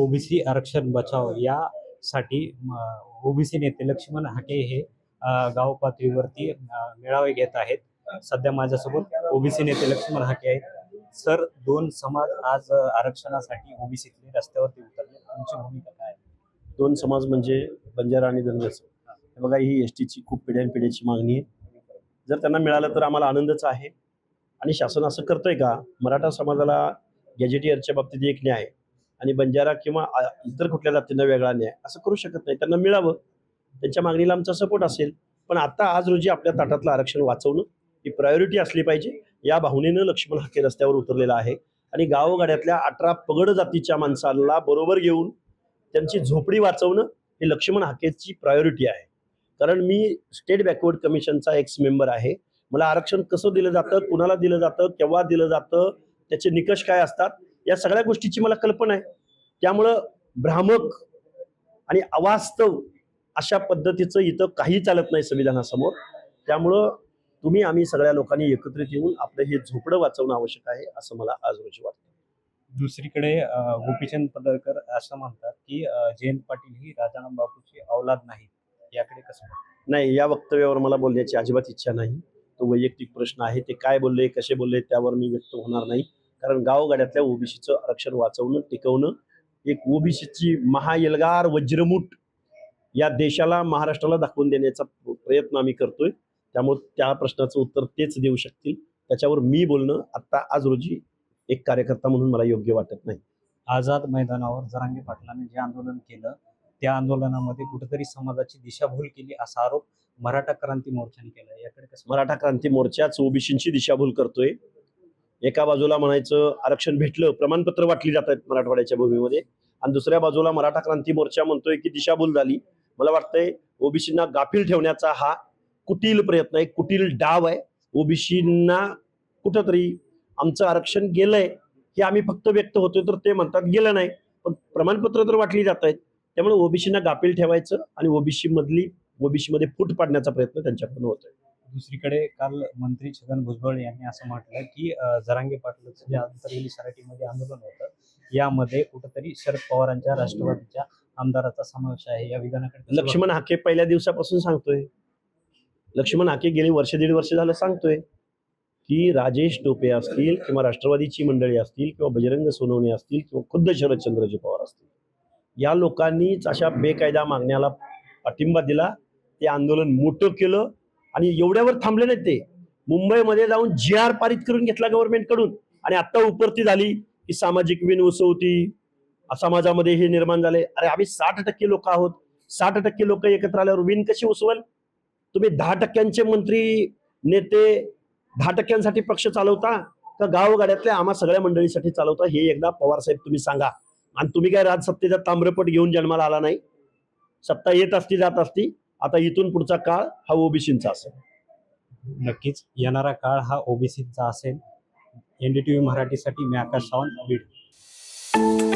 OBC आरक्षण बचाव यासाठी ओबीसी नेते लक्ष्मण हाके हे गाव पातळीवरती मेळावे घेत आहेत. सध्या माझ्यासोबत ओबीसी नेते लक्ष्मण हाके आहेत. सर, दोन समाज आज आरक्षणासाठी ओबीसीतले रस्त्यावरती उतरले, तुमची भूमिका काय? दोन समाज म्हणजे बंजारा आणि धनगर. बघा, ही एसटीची खूप पिढ्यानपिढ्याची मागणी आहे. जर त्यांना मिळालं तर आम्हाला आनंदच आहे. आणि शासन असं करतंय का? मराठा समाजाला गॅजेटियरच्या बाबतीत एक न्याय आणि बंजारा किंवा इतर कुठल्या जातींना वेगळा न्याय असं करू शकत नाही. त्यांना मिळावं, त्यांच्या मागणीला आमचा सपोर्ट असेल. पण आता आज रोजी आपल्या ताटातलं आरक्षण वाचवणं ही प्रायोरिटी असली पाहिजे. या भावनेनं लक्ष्मण हाके रस्त्यावर उतरलेला आहे आणि गावगाड्यातल्या 18 पगड जातीच्या माणसांना बरोबर घेऊन त्यांची झोपडी वाचवणं हे लक्ष्मण हाकेची प्रायोरिटी आहे. कारण मी स्टेट बॅकवर्ड कमिशनचा एक्स मेंबर आहे. मला आरक्षण कसं दिलं जातं, कुणाला दिलं जातं, केव्हा दिलं जातं, त्याचे निकष काय असतात, या सगळ्या गोष्टीची मला कल्पना आहे. त्यामुळं भ्रामक आणि अवास्तव अशा पद्धतीचं इथं काही चालत नाही संविधानासमोर. त्यामुळं आम्ही सगळ्या लोकांनी एकत्रित येऊन आपलं हे झोपडं वाचवणं आवश्यक आहे असं मला आज रोजी वाटतं. दुसरीकडे गोपीचंद पडळकर असं म्हणतात की जयंत पाटील ही राजाराम बापूची औलाद नाही. याकडे कसं बघता? नाही, या वक्तव्यावर मला बोलण्याची अजिबात इच्छा नाही. तो वैयक्तिक प्रश्न आहे. ते काय बोलले, कसे बोलले, त्यावर मी व्यक्त होणार नाही. कारण गावगाड्यातल्या ओबीसीचं आरक्षण वाचवणं, टिकवणं, एक ओबीसीची महाएल्गार वज्रमूठ या देशाला, महाराष्ट्राला दाखवून देण्याचा प्रयत्न आम्ही करतोय. त्यामुळे त्या प्रश्नाचं उत्तर तेच देऊ शकतील. त्याच्यावर मी बोलणं आता आज रोजी एक कार्यकर्ता म्हणून मला योग्य वाटत नाही. आझाद मैदानावर जरांगे पाटलांनी जे आंदोलन केलं, त्या आंदोलनामध्ये कुठेतरी समाजाची दिशाभूल केली असा आरोप मराठा क्रांती मोर्चाने केला. याकडे कसं? मराठा क्रांती मोर्चाच ओबीसींची दिशाभूल करतोय. एका बाजूला म्हणायचं आरक्षण भेटलं, प्रमाणपत्र वाटली जात आहेत मराठवाड्याच्या भूमीमध्ये, आणि दुसऱ्या बाजूला मराठा क्रांती मोर्चा म्हणतोय की दिशाभूल झाली. मला वाटतंय ओबीसींना गाफील ठेवण्याचा हा कुटील प्रयत्न आहे, कुटील डाव आहे. ओबीसींना कुठंतरी आमचं आरक्षण गेलंय हे आम्ही फक्त व्यक्त होतोय, तर ते म्हणतात गेलं नाही, पण प्रमाणपत्र तर वाटली जात आहेत. त्यामुळे ओबीसींना गाफील ठेवायचं आणि ओबीसी मध्ये फूट पाडण्याचा प्रयत्न त्यांच्याकडून होतोय. दुसरीकडे काल मंत्री छगन भुजबळ यांनी असं म्हटलं की जरांगे पाटलाचं जे आंतरगिरी सराटीमध्ये आंदोलन होतं, यामध्ये कुठेतरी शरद पवारांच्या राष्ट्रवादीच्या आमदाराचा समावेश आहे. या विधानाकडे लक्ष्मण हाके पहिल्या दिवसापासून सांगतोय. लक्ष्मण हाके गेली वर्ष दीड वर्ष झालं सांगतोय की राजेश टोपे असतील किंवा राष्ट्रवादीची मंडळी असतील किंवा बजरंग सोनवणे असतील किंवा खुद्द शरदचंद्रजी पवार असतील, या लोकांनीच अशा बेकायदा मागण्याला पाठिंबा दिला. ते आंदोलन मोठं केलं आणि एवढ्यावर थांबले नाहीत. ते मुंबईमध्ये जाऊन GR पारित करून घेतला गव्हर्नमेंटकडून, आणि आता उपरती झाली की सामाजिक विण उसवती, समाजामध्ये हे निर्माण झाले. अरे आम्ही 60% लोक आहोत. 60% लोक एकत्र आल्यावर विण कशी उसवल? तुम्ही 10% मंत्री नेते 10% पक्ष चालवता का गावगाड्यातल्या आम्हा सगळ्या मंडळीसाठी चालवता? हे एकदा पवार साहेब तुम्ही सांगा. आणि तुम्ही काय राजसत्तेचा ताम्रपट घेऊन जन्माला आला नाही. सत्ता येत असती, जात असती. आता इथून पुढचा काळ हा ओबीसींचा असेल. नक्कीच येणारा काळ हा ओबीसीचा असेल. NDTV मराठीसाठी मी आकाश सावंत, बीड.